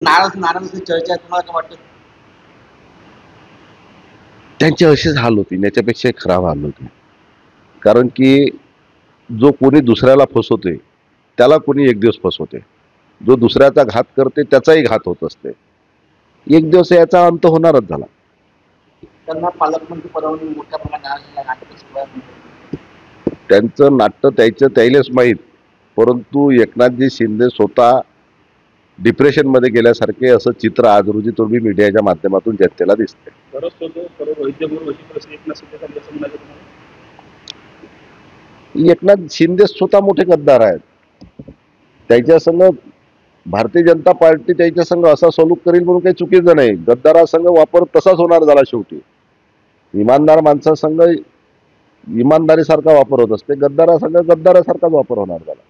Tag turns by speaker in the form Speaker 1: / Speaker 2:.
Speaker 1: नारायणची चर्चा आहे, तुम्हाला काय वाटतं?
Speaker 2: त्यांची अशीच हाल होती, याच्यापेक्षा खराब हाल होती. कारण की जो कोणी दुसऱ्याला फसवते त्याला कोणी एक दिवस फसवते, जो दुसऱ्याचा घात करते त्याचाही घात होत असते. एक दिवस याचा अंत होणारच झाला.
Speaker 1: त्यांना पालकमंत्री पदावरून मोठ्या प्रमाणात नाटक सुरू आहे.
Speaker 2: त्यांचं नाट्य त्यालाच माहीत, परंतु एकनाथजी शिंदे स्वतः डिप्रेशन मध्ये गेल्यासारखे असं चित्र आज रोजी तुम्ही मीडियाच्या माध्यमातून जनतेला दिसते. एकनाथ शिंदे स्वतः मोठे गद्दार आहेत. त्याच्या संग भारतीय जनता पार्टी त्याच्या संग असा सलूक करील म्हणून काही चुकीचं नाही. गद्दारासंग वापर तसाच होणार झाला शेवटी. इमानदार माणसासंग इमानदारीसारखा वापर होत असते, गद्दारासंग गद्दारासारखाच वापर होणार झाला.